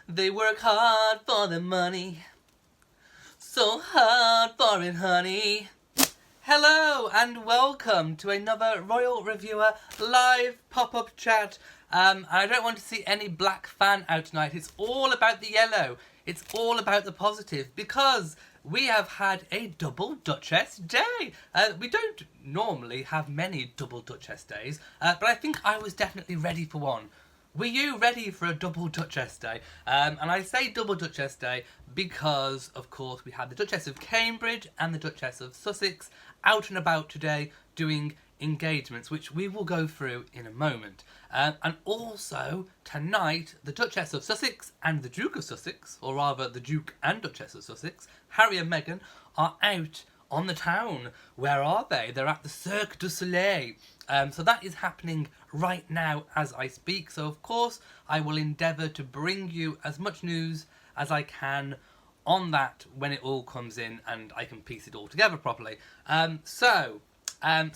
They work hard for the money, so hard for it, honey. Hello and welcome to another Royal Reviewer live pop-up chat. I don't want to see any black fan out tonight. It's all about the yellow. It's all about the positive because we have had a double Duchess day. We don't normally have many double Duchess days, but I think I was definitely ready for one. Were you ready for a double Duchess day? And I say double Duchess day because, of course, we had the Duchess of Cambridge and the Duchess of Sussex out and about today doing engagements, which we will go through in a moment. And also, tonight, the Duchess of Sussex and the Duke of Sussex, or rather the Duke and Duchess of Sussex, Harry and Meghan, are out on the town. Where are they? They're at the Cirque du Soleil. So that is happening right now as I speak. So of course I will endeavour to bring you as much news as I can on that when it all comes in and I can piece it all together properly. So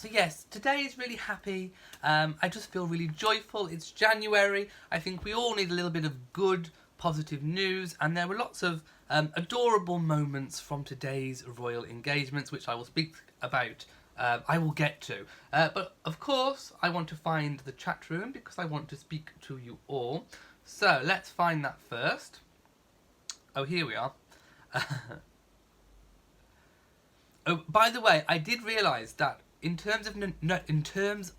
yes, today is really happy. I just feel really joyful. It's January. I think we all need a little bit of good, positive news, and there were lots of adorable moments from today's royal engagements, which I will speak about. I will get to. But of course, I want to find the chat room because I want to speak to you all. So let's find that first. Oh, here we are. Oh, by the way, I did realise that in terms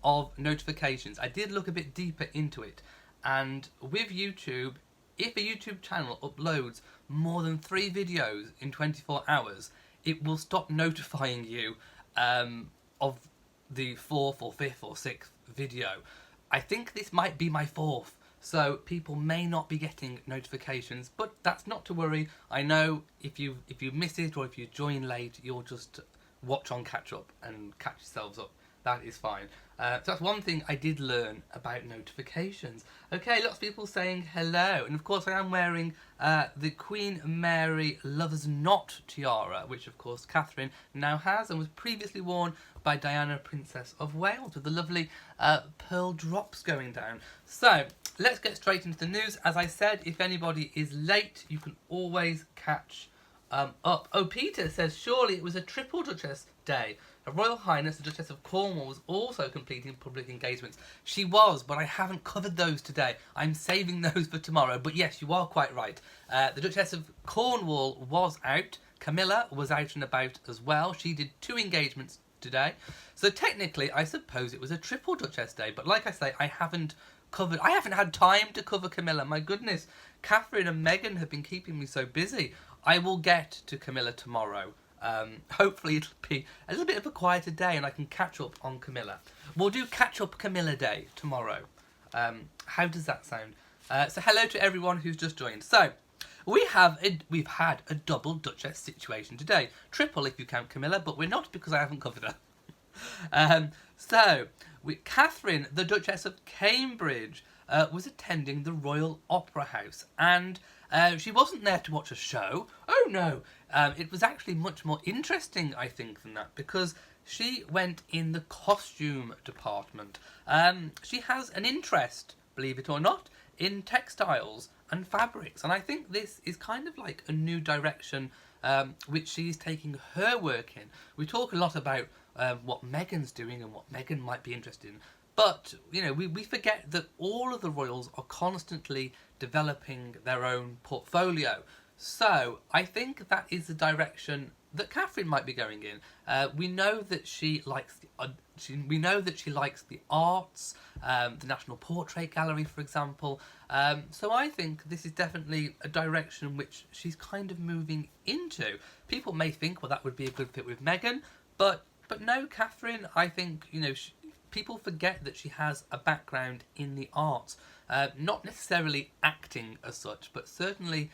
of notifications, I did look a bit deeper into it. And with YouTube, if a YouTube channel uploads more than 3 videos in 24 hours, it will stop notifying you of the 4th or 5th or 6th video. I think this might be my 4th, so people may not be getting notifications, but that's not to worry. I know if you miss it or if you join late, you'll just watch on catch up and catch yourselves up. That is fine. So that's one thing I did learn about notifications. Okay, lots of people saying hello. And of course I am wearing the Queen Mary Loves Not tiara, which of course Catherine now has and was previously worn by Diana, Princess of Wales, with the lovely pearl drops going down. So let's get straight into the news. As I said, if anybody is late, you can always catch up. Oh, Peter says, surely it was a triple Duchess day. Her Royal Highness, the Duchess of Cornwall, was also completing public engagements. She was, but I haven't covered those today. I'm saving those for tomorrow. But yes, you are quite right. The Duchess of Cornwall was out. Camilla was out and about as well. She did 2 engagements today. So technically, I suppose it was a triple Duchess day. But like I say, I haven't had time to cover Camilla. My goodness, Catherine and Meghan have been keeping me so busy. I will get to Camilla tomorrow. Hopefully it'll be a little bit of a quieter day and I can catch up on Camilla. We'll do catch up Camilla day tomorrow. How does that sound? So hello to everyone who's just joined. So we've had a double Duchess situation today. Triple if you count Camilla, but we're not because I haven't covered her. Catherine, the Duchess of Cambridge, was attending the Royal Opera House, and she wasn't there to watch a show. Oh no, it was actually much more interesting, I think, than that, because she went in the costume department. She has an interest, believe it or not, in textiles and fabrics, and I think this is kind of like a new direction which she's taking her work in. We talk a lot about what Meghan's doing and what Meghan might be interested in, but you know, we forget that all of the royals are constantly developing their own portfolio. So I think that is the direction that Catherine might be going in. We know that she likes the arts, the National Portrait Gallery, for example. So I think this is definitely a direction which she's kind of moving into. People may think, well, that would be a good fit with Meghan, but no, Catherine, I think, you know, people forget that she has a background in the arts. Not necessarily acting as such, but certainly,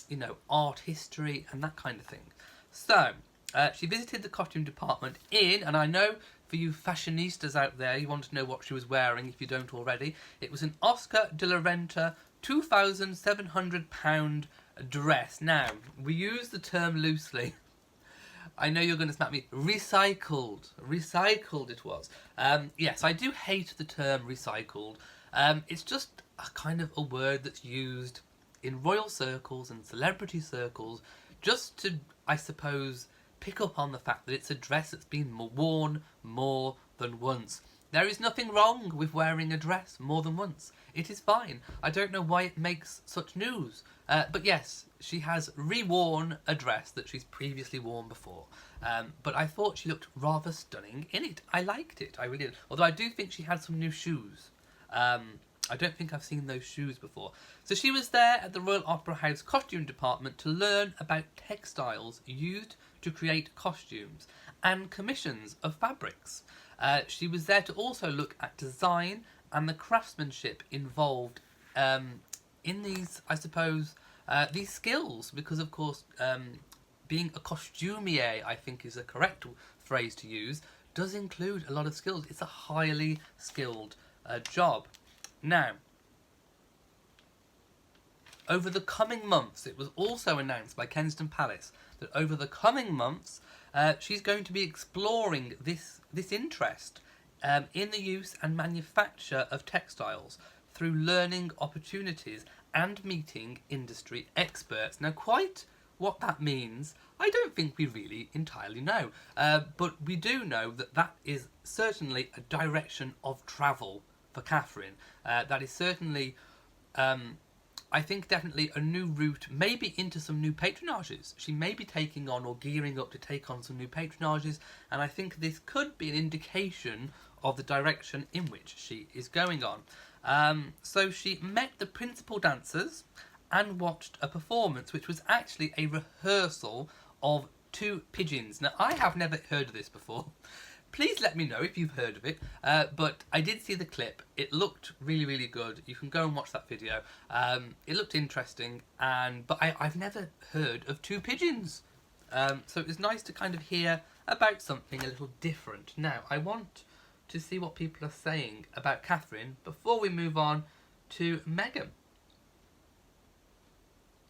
you know, art history and that kind of thing. So, she visited the costume department and I know for you fashionistas out there, you want to know what she was wearing if you don't already. It was an Oscar de la Renta £2,700 dress. Now, we use the term loosely. I know you're going to smack me. Recycled. Recycled it was. Yes, I do hate the term recycled. It's just a kind of a word that's used in royal circles and celebrity circles, just to, I suppose, pick up on the fact that it's a dress that's been worn more than once. There is nothing wrong with wearing a dress more than once. It is fine. I don't know why it makes such news. But yes, she has reworn a dress that she's previously worn before. But I thought she looked rather stunning in it. I liked it. I really did. Although I do think she had some new shoes. I don't think I've seen those shoes before. So she was there at the Royal Opera House costume department to learn about textiles used to create costumes and commissions of fabrics. She was there to also look at design and the craftsmanship involved in these, I suppose, these skills. Because, of course, being a costumier, I think is a correct phrase to use, does include a lot of skills. It's a highly skilled job. Now, over the coming months, it was also announced by Kensington Palace that over the coming months, she's going to be exploring this interest in the use and manufacture of textiles through learning opportunities and meeting industry experts. Now, quite what that means, I don't think we really entirely know. But we do know that that is certainly a direction of travel for Catherine. That is certainly, I think, definitely a new route, maybe into some new patronages. She may be taking on or gearing up to take on some new patronages, and I think this could be an indication of the direction in which she is going on. So she met the principal dancers and watched a performance, which was actually a rehearsal of Two Pigeons. Now, I have never heard of this before. Please let me know if you've heard of it, but I did see the clip. It looked really, really good. You can go and watch that video. It looked interesting, but I've never heard of Two Pigeons. So it was nice to kind of hear about something a little different. Now, I want to see what people are saying about Catherine before we move on to Meghan.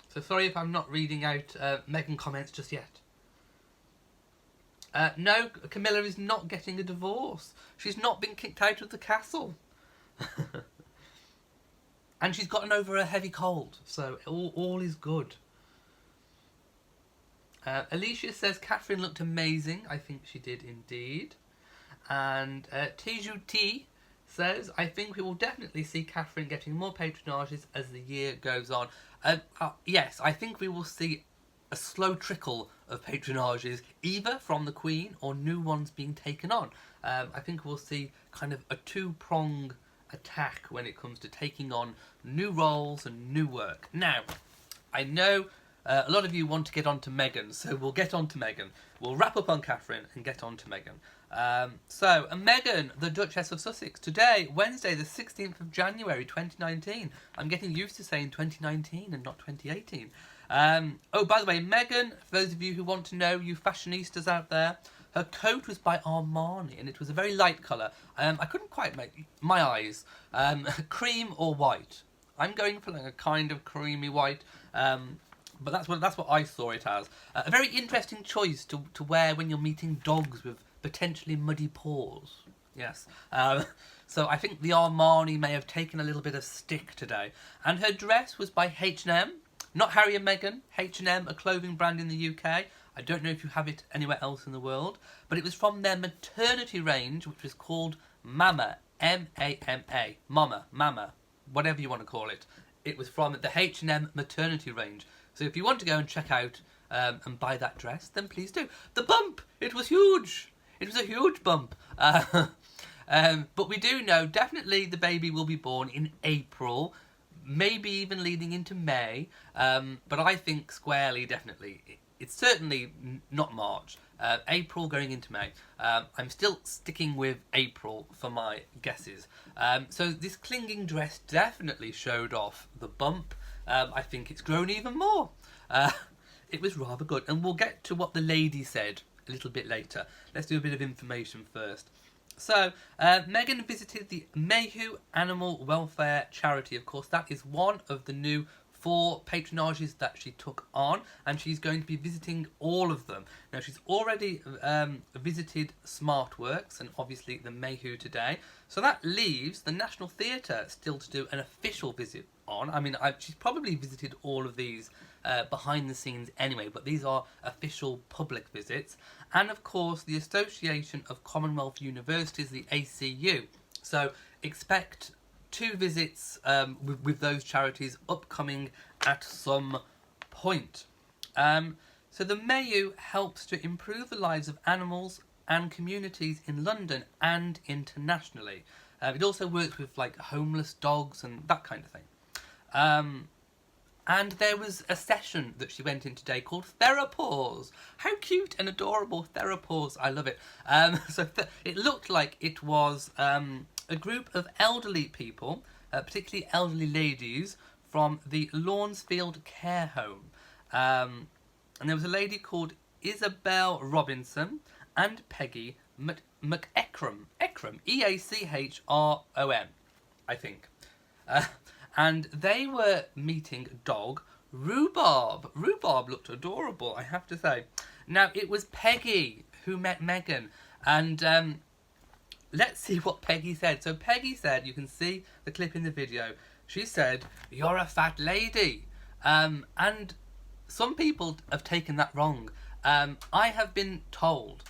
So sorry if I'm not reading out Meghan comments just yet. No, Camilla is not getting a divorce. She's not been kicked out of the castle. And she's gotten over a heavy cold, so all is good. Alicia says Catherine looked amazing. I think she did indeed. And Tiju T says, I think we will definitely see Catherine getting more patronages as the year goes on. Yes, I think we will see a slow trickle of patronages, either from the Queen or new ones being taken on. I think we'll see kind of a two-prong attack when it comes to taking on new roles and new work. Now, I know a lot of you want to get on to Meghan, so we'll get on to Meghan. We'll wrap up on Catherine and get on to Meghan. So, Meghan, the Duchess of Sussex, today, Wednesday, the 16th of January, 2019. I'm getting used to saying 2019 and not 2018. Oh, by the way, Meghan, for those of you who want to know, you fashionistas out there, her coat was by Armani, and it was a very light colour. I couldn't quite make my eyes. Cream or white? I'm going for like a kind of creamy white, but that's what I saw it as. A very interesting choice to wear when you're meeting dogs with potentially muddy paws. Yes. So I think the Armani may have taken a little bit of stick today. And her dress was by H&M. Not Harry and Meghan. H&M, a clothing brand in the UK. I don't know if you have it anywhere else in the world. But it was from their maternity range, which was called Mama. M-A-M-A. Mama. Whatever you want to call it. It was from the H&M maternity range. So if you want to go and check out and buy that dress, then please do. The bump! It was huge! It was a huge bump. But we do know definitely the baby will be born in April. Maybe even leading into May, but I think squarely, definitely, it's certainly not March. April going into May. I'm still sticking with April for my guesses. So this clinging dress definitely showed off the bump. I think it's grown even more. It was rather good, and we'll get to what the lady said a little bit later. Let's do a bit of information first. So, Meghan visited the Mayhew Animal Welfare Charity. Of course, that is one of the new 4 patronages that she took on, and she's going to be visiting all of them. Now, she's already visited Smartworks and obviously the Mayhew today. So that leaves the National Theatre still to do an official visit on. I mean, she's probably visited all of these behind the scenes anyway, but these are official public visits. And of course, the Association of Commonwealth Universities, the ACU. So expect 2 visits with those charities upcoming at some point. So the Mayu helps to improve the lives of animals and communities in London and internationally. It also works with like homeless dogs and that kind of thing. And there was a session that she went in today called Therapause. How cute and adorable, Therapause. I love it. It looked like it was a group of elderly people, particularly elderly ladies, from the Lawnsfield Care Home. And there was a lady called Isabel Robinson and Peggy McEachron. Eachrom, I think. And they were meeting dog Rhubarb. Rhubarb looked adorable, I have to say. Now, it was Peggy who met Meghan. And let's see what Peggy said. So Peggy said, you can see the clip in the video, she said, "You're a fat lady." And some people have taken that wrong. I have been told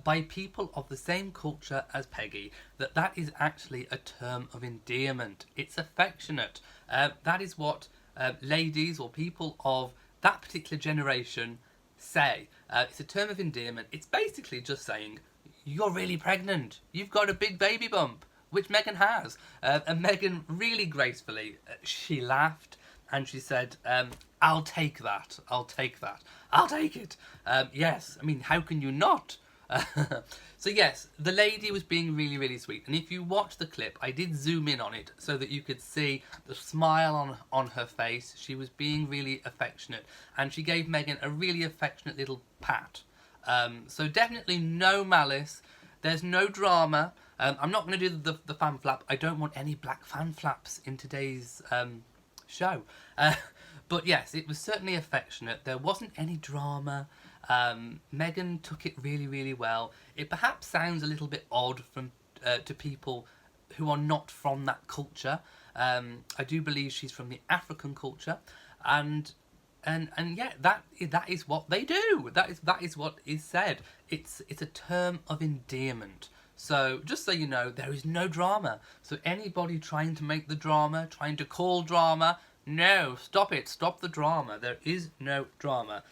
by people of the same culture as Peggy that is actually a term of endearment. It's affectionate. That is what ladies or people of that particular generation say. It's a term of endearment. It's basically just saying, you're really pregnant. You've got a big baby bump, which Meghan has. And Meghan really gracefully, she laughed and she said, I'll take that. I'll take that. I'll take it. Yes, I mean, how can you not? So yes, the lady was being really, really sweet. And if you watch the clip, I did zoom in on it so that you could see the smile on her face. She was being really affectionate. And she gave Meghan a really affectionate little pat. So definitely no malice. There's no drama. I'm not going to do the fan flap. I don't want any black fan flaps in today's show. But yes, it was certainly affectionate. There wasn't any drama. Meghan took it really, really well. It perhaps sounds a little bit odd to people who are not from that culture. I do believe she's from the African culture, and yeah, that is what they do. That is what is said. It's a term of endearment. So just so you know, there is no drama. So anybody trying to make the drama, trying to call drama, no, stop it. Stop the drama. There is no drama.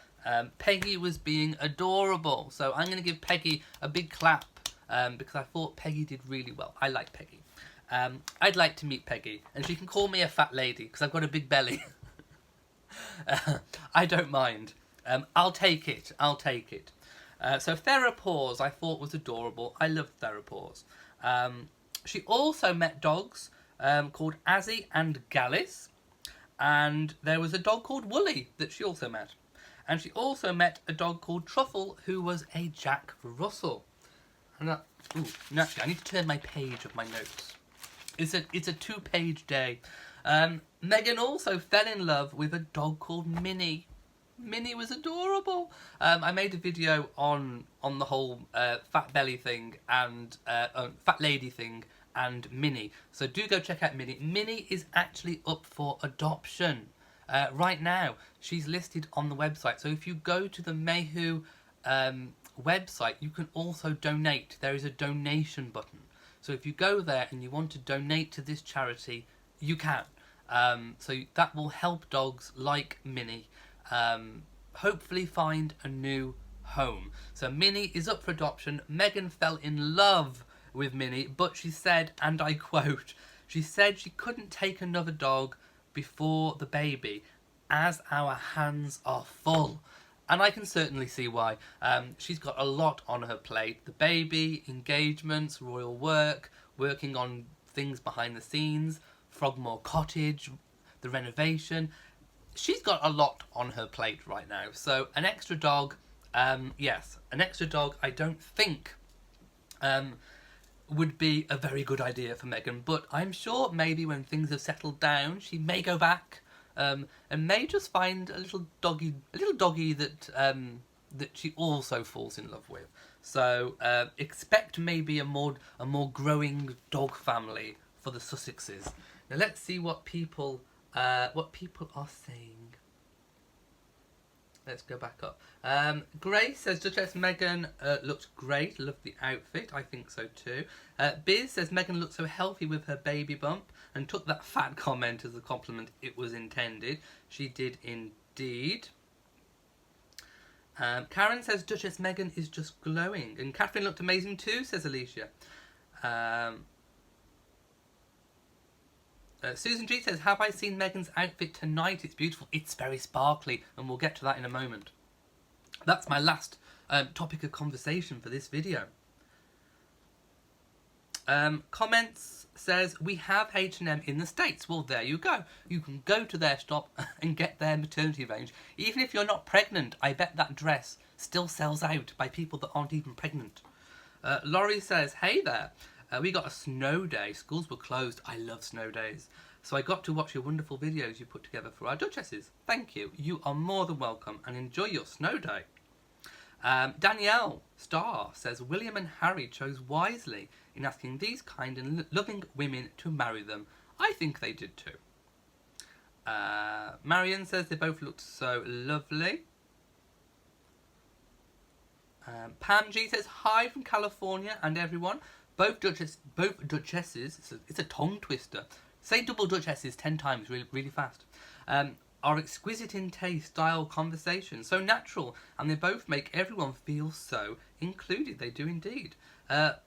Peggy was being adorable. So I'm going to give Peggy a big clap because I thought Peggy did really well. I like Peggy. I'd like to meet Peggy. And she can call me a fat lady because I've got a big belly. I don't mind. I'll take it. I'll take it. So Therapause I thought was adorable. I loved Therapause. She also met dogs called Azzy and Gallus. And there was a dog called Wooly that she also met. And she also met a dog called Truffle, who was a Jack Russell. And actually, I need to turn my page of my notes. It's a 2-page day. Meghan also fell in love with a dog called Minnie. Minnie was adorable. I made a video on the whole fat belly thing and fat lady thing and Minnie. So do go check out Minnie. Minnie is actually up for adoption right now. She's listed on the website. So if you go to the Mayhew website, you can also donate. There is a donation button. So if you go there and you want to donate to this charity, you can. So that will help dogs like Minnie hopefully find a new home. So Minnie is up for adoption. Meghan fell in love with Minnie, but she said, and I quote, she said she couldn't take another dog before the baby as our hands are full. And I can certainly see why. She's got a lot on her plate. The baby, engagements, royal work, working on things behind the scenes, Frogmore Cottage, the renovation. She's got a lot on her plate right now. So an extra dog, yes, an extra dog I don't think would be a very good idea for Meghan. But I'm sure maybe when things have settled down, she may go back and may just find a little doggy that that she also falls in love with. So expect maybe a more growing dog family for the Sussexes. Now let's see what people what people are saying. Let's go back up. Grace says Duchess Meghan looked great. Loved the outfit. I think so too. Biz says Meghan looked so healthy with her baby bump and took that fat comment as a compliment it was intended. She did indeed. Karen says Duchess Meghan is just glowing. And Catherine looked amazing too, says Alicia. Susan G says, have I seen Meghan's outfit tonight? It's beautiful. It's very sparkly, and we'll get to that in a moment. That's my last topic of conversation for this video. Comments says, we have H&M in the States. Well, there you go. You can go to their shop and get their maternity range. Even if you're not pregnant, I bet that dress still sells out by people that aren't even pregnant. Laurie says, hey there. We got a snow day. Schools were closed. I love snow days. So I got to watch your wonderful videos you put together for our Duchesses. Thank you. You are more than welcome and enjoy your snow day. Danielle Starr says, William and Harry chose wisely in asking these kind and loving women to marry them. I think they did too. Marion says they both looked so lovely. Pam G says, hi from California and everyone. Both Duchesses, it's a tongue twister. Say double Duchesses 10 times really fast. Are exquisite in taste, style, conversation. So natural, and they both make everyone feel so included. They do indeed.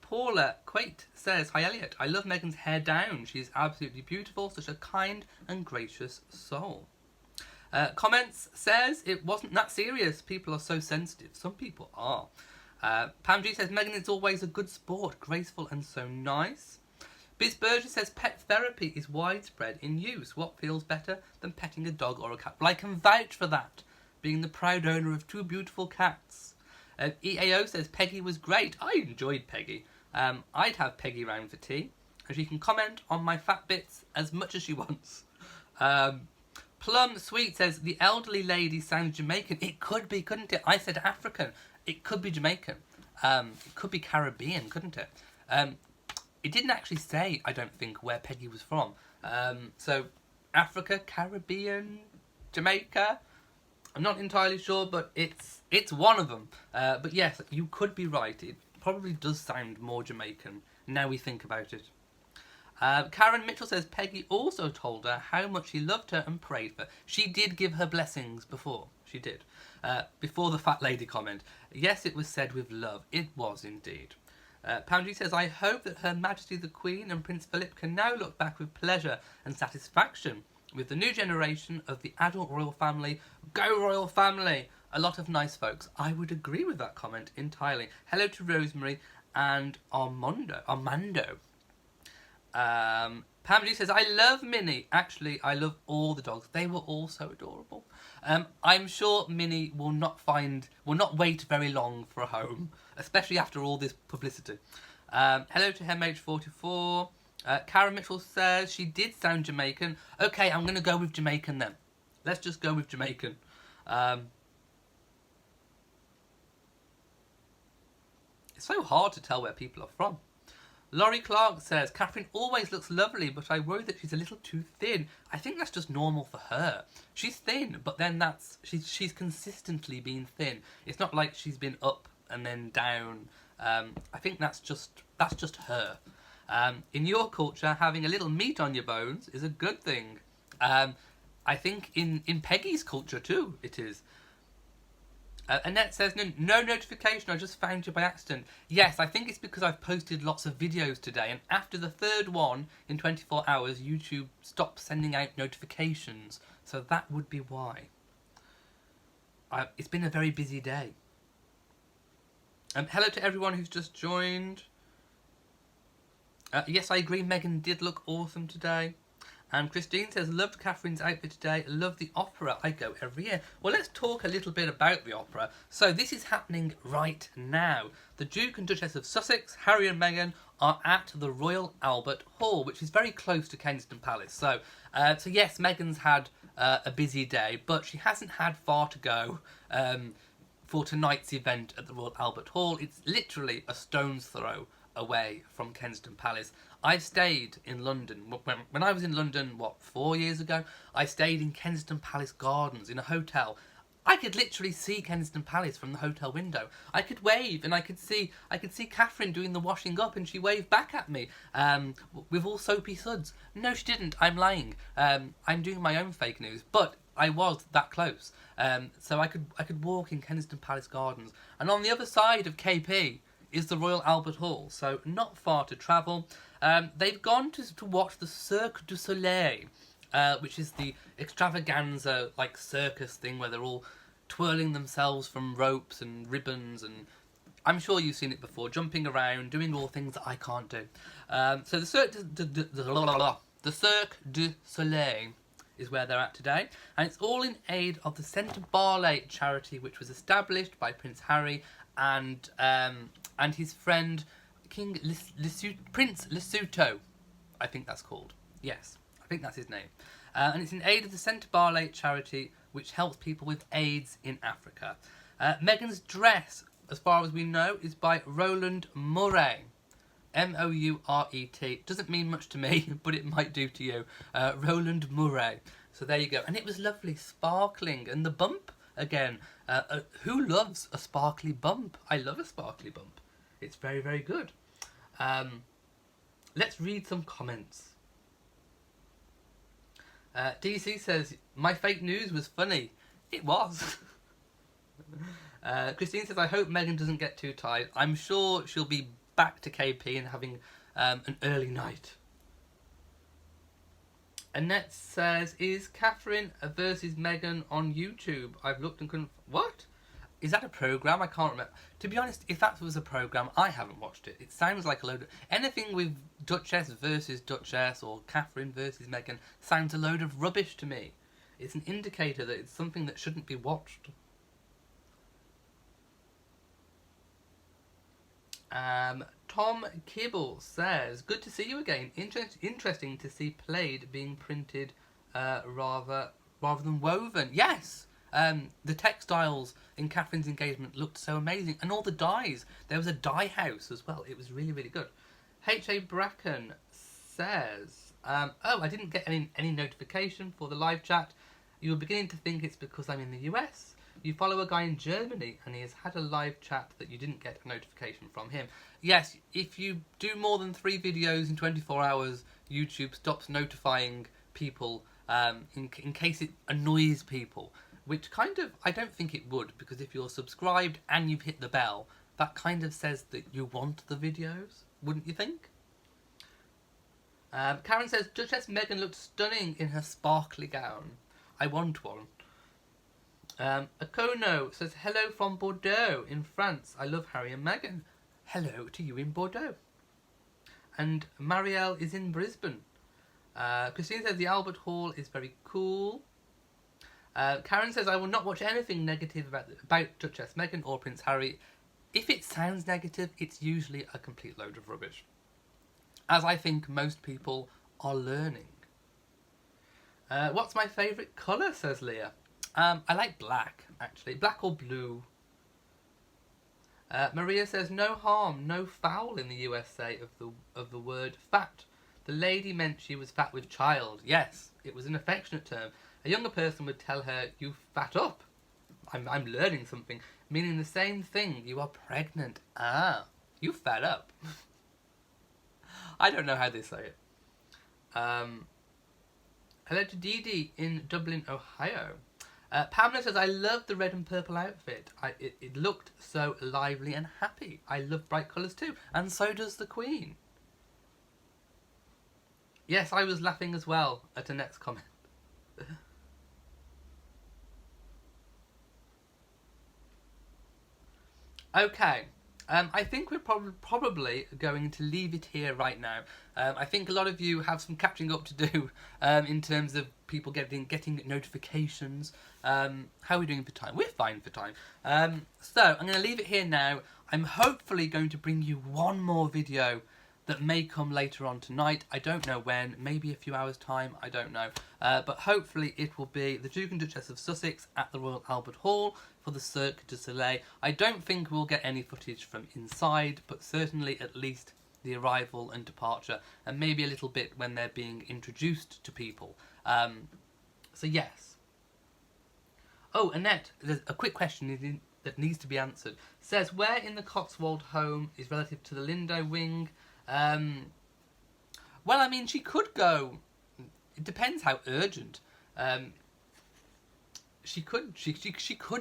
Paula Quate says, hi Elliot, I love Meghan's hair down. She is absolutely beautiful, such a kind and gracious soul. Comments says, it wasn't that serious. People are so sensitive. Some people are. Pam G says, Meghan is always a good sport, graceful and so nice. Biz Burgess says, pet therapy is widespread in use. What feels better than petting a dog or a cat? Well, I can vouch for that, being the proud owner of 2 beautiful cats. EAO says, Peggy was great. I enjoyed Peggy. I'd have Peggy round for tea, and she can comment on my fat bits as much as she wants. Plum Sweet says, the elderly lady sounds Jamaican. It could be, couldn't it? I said African. It could be Jamaican. It could be Caribbean, couldn't it? It didn't actually say, I don't think, where Peggy was from. So, Africa, Caribbean, Jamaica. I'm not entirely sure, but it's one of them. But yes, you could be right. It probably does sound more Jamaican, now we think about it. Karen Mitchell says, Peggy also told her how much she loved her and prayed for her. She did give her blessings before. She did. Before the fat lady comment. Yes, it was said with love. It was indeed. Pam G says, I hope that Her Majesty the Queen and Prince Philip can now look back with pleasure and satisfaction with the new generation of the adult royal family. Go royal family! A lot of nice folks. I would agree with that comment entirely. Hello to Rosemary and Armando. Pam G says, I love Minnie. Actually, I love all the dogs. They were all so adorable. I'm sure Minnie will not wait very long for a home, especially after all this publicity. Hello to MH44. Karen Mitchell says, she did sound Jamaican. Okay, I'm going to go with Jamaican then. Let's just go with Jamaican. It's so hard to tell where people are from. Laurie Clark says, Catherine always looks lovely, but I worry that she's a little too thin. I think that's just normal for her. She's thin, but then she's consistently been thin. It's not like she's been up and then down. I think that's just her. In your culture, having a little meat on your bones is a good thing. I think in Peggy's culture too, it is. Annette says, no notification, I just found you by accident. Yes, I think it's because I've posted lots of videos today, and after the 3rd one in 24 hours, YouTube stopped sending out notifications. So that would be why. It's been a very busy day. Hello to everyone who's just joined. Yes, I agree, Meghan did look awesome today. And Christine says, loved Catherine's outfit today, love the opera, I go every year. Well, let's talk a little bit about the opera. So this is happening right now. The Duke and Duchess of Sussex, Harry and Meghan, are at the Royal Albert Hall, which is very close to Kensington Palace. So yes, Meghan's had a busy day, but she hasn't had far to go for tonight's event at the Royal Albert Hall. It's literally a stone's throw away from Kensington Palace. I stayed in London. When I was in London, 4 years ago, I stayed in Kensington Palace Gardens in a hotel. I could literally see Kensington Palace from the hotel window. I could wave, and I could see Catherine doing the washing up, and she waved back at me with all soapy suds. No, she didn't. I'm lying. I'm doing my own fake news, but I was that close. So I could walk in Kensington Palace Gardens, and on the other side of KP is the Royal Albert Hall, so not far to travel. They've gone to watch the Cirque du Soleil, which is the extravaganza, like, circus thing where they're all twirling themselves from ropes and ribbons, and I'm sure you've seen it before, jumping around, doing all things that I can't do. So the Cirque du Soleil is where they're at today, and it's all in aid of the Centre Barley charity, which was established by Prince Harry and his friend Prince Lesotho, I think that's called. Yes, I think that's his name. And it's in aid of the Centre Barley charity, which helps people with AIDS in Africa. Meghan's dress, as far as we know, is by Roland Mouret. Mouret. Doesn't mean much to me, but it might do to you. Roland Mouret. So there you go. And it was lovely, sparkling. And the bump, again. Who loves a sparkly bump? I love a sparkly bump. It's very, very good. Let's read some comments. DC says, my fake news was funny. It was. Christine says, I hope Meghan doesn't get too tired. I'm sure she'll be back to KP and having an early night. Annette says, is Catherine versus Meghan on YouTube? I've looked and couldn't... What? Is that a programme? I can't remember. To be honest, if that was a programme, I haven't watched it. It sounds like a load of... Anything with Duchess versus Duchess or Catherine versus Meghan sounds a load of rubbish to me. It's an indicator that it's something that shouldn't be watched. Tom Kibble says, good to see you again. Interesting to see plaid being printed rather than woven. Yes! The textiles in Catherine's engagement looked so amazing. And all the dyes. There was a dye house as well. It was really, really good. H.A. Bracken says, oh, I didn't get any notification for the live chat. You were beginning to think it's because I'm in the US. You follow a guy in Germany and he has had a live chat that you didn't get a notification from him. Yes, if you do more than 3 videos in 24 hours, YouTube stops notifying people in case it annoys people. Which kind of, I don't think it would, because if you're subscribed and you've hit the bell, that kind of says that you want the videos, wouldn't you think? Karen says, Duchess Meghan looked stunning in her sparkly gown. I want one. Akono says, hello from Bordeaux in France. I love Harry and Meghan. Hello to you in Bordeaux. And Marielle is in Brisbane. Christine says, the Albert Hall is very cool. Karen says, I will not watch anything negative about Duchess Meghan or Prince Harry. If it sounds negative, it's usually a complete load of rubbish. As I think most people are learning. What's my favourite colour, says Leah. I like black, actually. Black or blue. Maria says, no harm, no foul in the USA of the word fat. The lady meant she was fat with child. Yes, it was an affectionate term. A younger person would tell her, you fat up. I'm learning something. Meaning the same thing. You are pregnant. Ah, you fat up. I don't know how they say it. Hello to Dee Dee in Dublin, Ohio. Pamela says, I love the red and purple outfit. It looked so lively and happy. I love bright colours too. And so does the Queen. Yes, I was laughing as well at Annette's comment. Okay. I think we're probably going to leave it here right now. I think a lot of you have some catching up to do in terms of people getting notifications. How are we doing for time? We're fine for time. So I'm going to leave it here now. I'm hopefully going to bring you one more video that may come later on tonight. I don't know when, maybe a few hours time, I don't know. But hopefully it will be the Duke and Duchess of Sussex at the Royal Albert Hall for the Cirque du Soleil. I don't think we'll get any footage from inside, but certainly at least the arrival and departure, and maybe a little bit when they're being introduced to people. So yes. Oh, Annette, there's a quick question that needs to be answered. It says, where in the Cotswold home is relative to the Lindo wing? Well, I mean, she could go. It depends how urgent. She could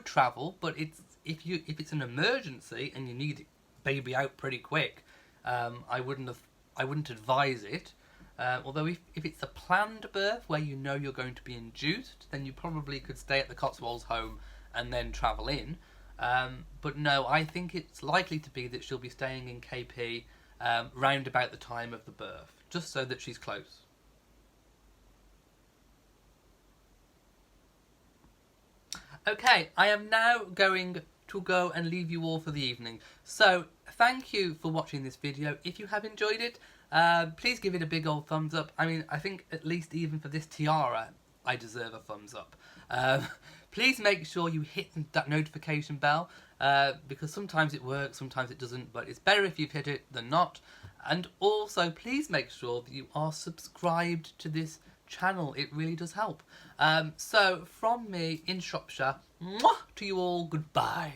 travel, but if it's an emergency and you need baby out pretty quick, I wouldn't advise it. Although if it's a planned birth where you know you're going to be induced, then you probably could stay at the Cotswolds home and then travel in. But no, I think it's likely to be that she'll be staying in KP round about the time of the birth, just so that she's close. Okay, I am now going to go and leave you all for the evening. So, thank you for watching this video. If you have enjoyed it, please give it a big old thumbs up. I mean, I think at least even for this tiara, I deserve a thumbs up. Please make sure you hit that notification bell, because sometimes it works, sometimes it doesn't, but it's better if you've hit it than not. And also, please make sure that you are subscribed to this channel. It really does help. So, from me in Shropshire, mwah, to you all, goodbye.